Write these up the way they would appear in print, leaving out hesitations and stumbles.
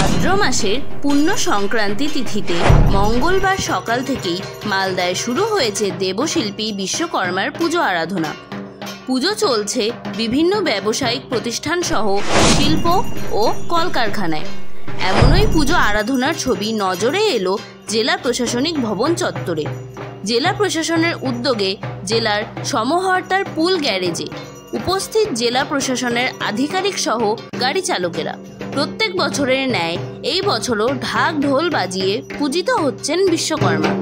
ভাদ্র মাসের পূর্ণ সংক্রান্তি তিথিতে মঙ্গলবার সকাল থেকেই মালদায় শুরু হয়েছে দেবশিল্পী বিশ্বকর্মার পুজো আরাধনা। পুজো চলছে বিভিন্ন ব্যবসায়িক প্রতিষ্ঠান সহ শিল্প ও কলকারখানায়। এমনই পুজো আরাধনার ছবি নজরে এলো জেলা প্রশাসনিক ভবন চত্বরে। জেলা প্রশাসনের উদ্যোগে জেলার সমহর্তার পুল গ্যারেজে উপস্থিত জেলা প্রশাসনের আধিকারিক সহ গাড়ি চালকেরা। প্রত্যেক বছরের ন্যায় এই বছরও ঢাক ঢোল বাজিয়ে পূজিত হচ্ছেন বিশ্বকর্মা।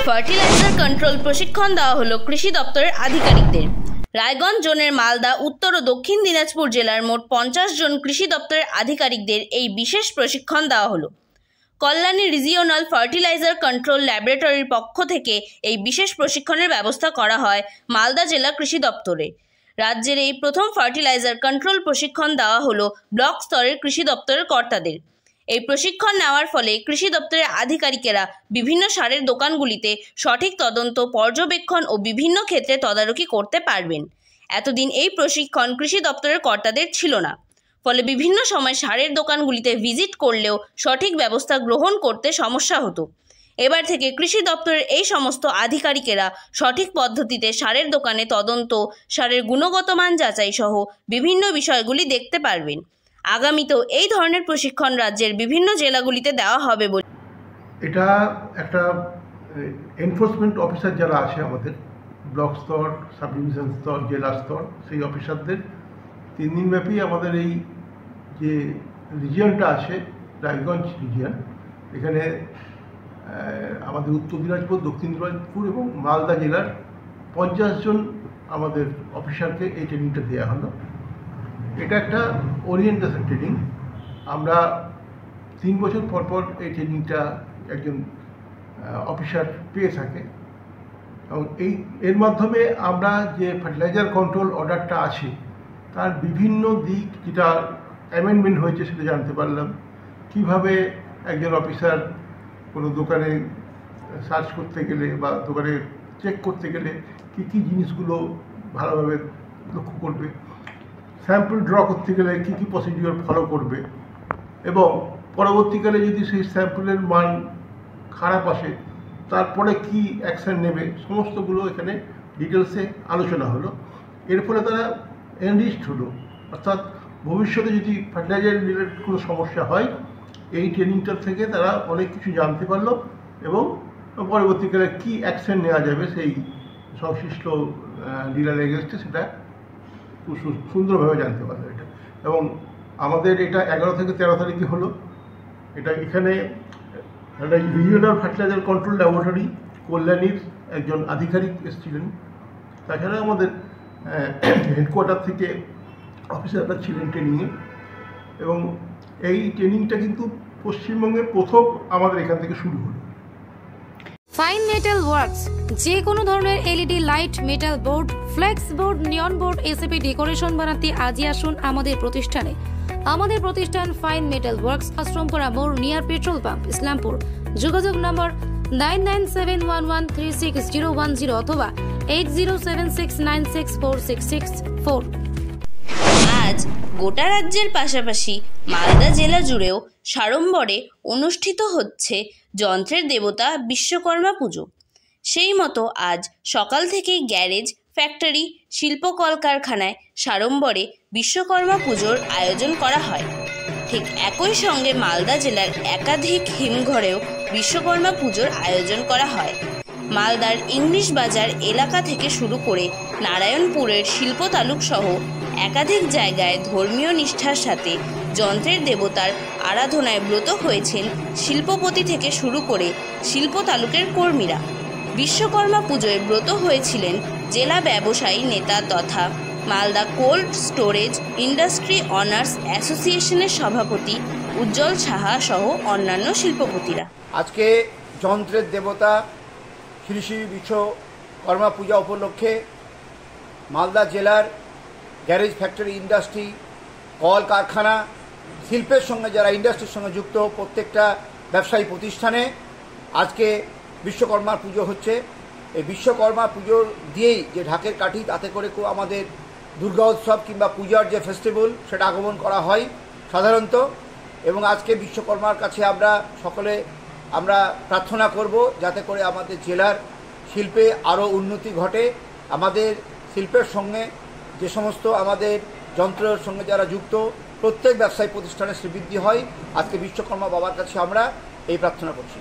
ফার্টিলাইজার কন্ট্রোল প্রশিক্ষণ দেওয়া হলো কৃষি দপ্তরের আধিকারিকদের। রায়গঞ্জ জোনের মালদা, উত্তর ও দক্ষিণ দিনাজপুর জেলার মোট 50 জন কৃষি দপ্তরের আধিকারিকদের এই বিশেষ প্রশিক্ষণ দেওয়া হলো। কল্যাণী রিজিওনাল ফার্টিলাইজার কন্ট্রোল ল্যাবরেটরির পক্ষ থেকে এই বিশেষ প্রশিক্ষণের ব্যবস্থা করা হয় মালদা জেলা কৃষি দপ্তরে। রাজ্যের এই প্রথম ফার্টিলাইজার কন্ট্রোল প্রশিক্ষণ দেওয়া হলো ব্লক স্তরের কৃষি দপ্তরের কর্তাদের। এই প্রশিক্ষণ নেওয়ার ফলে কৃষি দপ্তরের আধিকারিকেরা বিভিন্ন সারের দোকানগুলিতে সঠিক তদন্ত, পর্যবেক্ষণ ও বিভিন্ন ক্ষেত্রে তদারকি করতে পারবেন। এতদিন এই প্রশিক্ষণ কৃষি দপ্তরের কর্তাদের ছিল না, ফলে বিভিন্ন সময় সারের দোকানগুলিতে ভিজিট করলেও সঠিক ব্যবস্থা গ্রহণ করতে সমস্যা হতো। এবার থেকে কৃষি দপ্তরের এই সমস্ত আধিকারিকেরা সঠিক পদ্ধতিতে সারের দোকানে তদন্ত, সারের গুণগত মান যাচাই সহ বিভিন্ন বিষয়গুলি দেখতে পারবেন। আগামীতেও এই ধরনের প্রশিক্ষণ রাজ্যের বিভিন্ন জেলাগুলিতে দেওয়া হবে বলে। এটা একটা এনফোর্সমেন্ট অফিসার যারা আছে আমাদের ব্লক স্তর, সাব ডিভিশন স্তর, জেলা স্তর, সেই অফিসারদের 3 দিনব্যাপী আমাদের এই যে রিজিয়নটা আছে রায়গঞ্জ রিজিয়ন, এখানে আমাদের উত্তর দিনাজপুর, দক্ষিণ দিনাজপুর এবং মালদা জেলার 50 জন আমাদের অফিসারকে এই ট্রেনিংটা দেওয়া হলো। এটা একটা ওরিয়েন্টেশন ট্রেনিং। আমরা 3 বছর পর পর এই ট্রেনিংটা একজন অফিসার পেয়ে থাকে এবং এর মাধ্যমে আমরা যে ফার্টিলাইজার কন্ট্রোল অর্ডারটা আছে তার বিভিন্ন দিক যেটা অ্যামেন্ডমেন্ট হয়েছে সেটা জানতে পারলাম। কিভাবে একজন অফিসার কোনো দোকানে সার্চ করতে গেলে বা দোকানে চেক করতে গেলে কী কী জিনিসগুলো ভালোভাবে লক্ষ্য করবে, স্যাম্পল ড্র করতে গেলে কী কী প্রসিডিওর ফলো করবে এবং পরবর্তীকালে যদি সেই স্যাম্পলের মান খারাপ আসে তারপরে কি অ্যাকশান নেবে, সমস্তগুলো এখানে ডিটেলসে আলোচনা হলো। এর ফলে তারা এনরিচড হলো, অর্থাৎ ভবিষ্যতে যদি ফার্টিলাইজার রিলেটেড কোনো সমস্যা হয় এই ট্রেনিংটার থেকে তারা অনেক কিছু জানতে পারলো এবং পরবর্তীকালে কী অ্যাকশান নেওয়া যাবে সেই সংশ্লিষ্ট ডিলার এগেনস্টে সেটা খুব সুন্দরভাবে জানতে পারলো এটা। এবং আমাদের এটা 11 থেকে 13 তারিখে হলো। এটা এখানে একটা রিজিওনাল ফার্টিলাইজার কন্ট্রোল ল্যাবরেটরি কল্যাণীর একজন আধিকারিক এসেছিলেন। তাছাড়া আমাদের হেডকোয়ার্টার থেকে অফিসাররা ছিলেন ট্রেনিংয়ে এবং এই ট্রেনিংটা কিন্তু পশ্চিমবঙ্গের প্রথম আমাদের এখান থেকে শুরু হলো। ফাইন মেটাল ওয়ার্কস, যে কোনো ধরনের LED light, metal board, flakes board, নিয়ন বোর্ড, এসএপি ডেকোরেশন বানাতে আজই আসুন আমাদের প্রতিষ্ঠানে। আমাদের প্রতিষ্ঠান ফাইন মেটাল ওয়ার্কস, আশ্রমপুরা মোড়, নিয়ার পেট্রোল পাম্প, ইসলামপুর। যোগাযোগ নম্বর 9971136010 অথবা 8076964664। আজ গোটা রাজ্যের পাশাপাশি মালদা জেলা জুড়েও সাড়ম্বরে অনুষ্ঠিত হচ্ছে যন্ত্রের দেবতা বিশ্বকর্মা পুজো। সেই মতো আজ সকাল থেকেই গ্যারেজ, ফ্যাক্টরি, শিল্প কলকারখানায় সাড়ম্বরে বিশ্বকর্মা পুজোর আয়োজন করা হয়। ঠিক একই সঙ্গে মালদা জেলার একাধিক হিমঘরেও বিশ্বকর্মা পুজোর আয়োজন করা হয়। মালদার ইংলিশ বাজার এলাকা থেকে শুরু করে নারায়ণপুরের শিল্প তালুক সহ একাধিক জায়গায় ধর্মীয় নিষ্ঠার সাথে যন্ত্রের দেবতার আরাধনায় ব্রত হয়েছেন শিল্পপতি থেকে শুরু করে শিল্প তালুকের কর্মীরা। বিশ্বকর্মা পুজোয় ব্রত হয়েছিলেন জেলা ব্যবসায়ী নেতা তথা Malda cold storage industry honours অ্যাসোসিয়েশনের সভাপতি উজ্জ্বল সাহা সহ অন্যান্য শিল্পপতিরা। আজকে যন্ত্রের দেবতা শ্রী শ্রী বিশ্বকর্মা পূজা উপলক্ষে মালদা জেলার গ্যারেজ ফ্যাক্টরি ইন্ডাস্ট্রি কল কারখানা শিল্পের সঙ্গে যারা ইন্ডাস্ট্রির সঙ্গে যুক্ত প্রত্যেকটা ব্যবসায়ী প্রতিষ্ঠানে আজকে বিশ্বকর্মা পুজো হচ্ছে। এই বিশ্বকর্মা পুজোর দিয়েই যে ঢাকের কাঠি তাতে করে আমাদের দুর্গা উৎসব কিংবা পূজার যে ফেস্টিভ্যাল সেটা আগমন করা হয় সাধারণত। এবং আজকে বিশ্বকর্মার কাছে সকলে আমরা প্রার্থনা করব যাতে করে আমাদের জেলার শিল্পে আরও উন্নতি ঘটে, আমাদের শিল্পের সঙ্গে যে সমস্ত আমাদের যন্ত্রের সঙ্গে যারা যুক্ত প্রত্যেক ব্যবসায়ী প্রতিষ্ঠানে শ্রীবৃদ্ধি হয়। আজকে বিশ্বকর্মা বাবার কাছে আমরা এই প্রার্থনা করছি।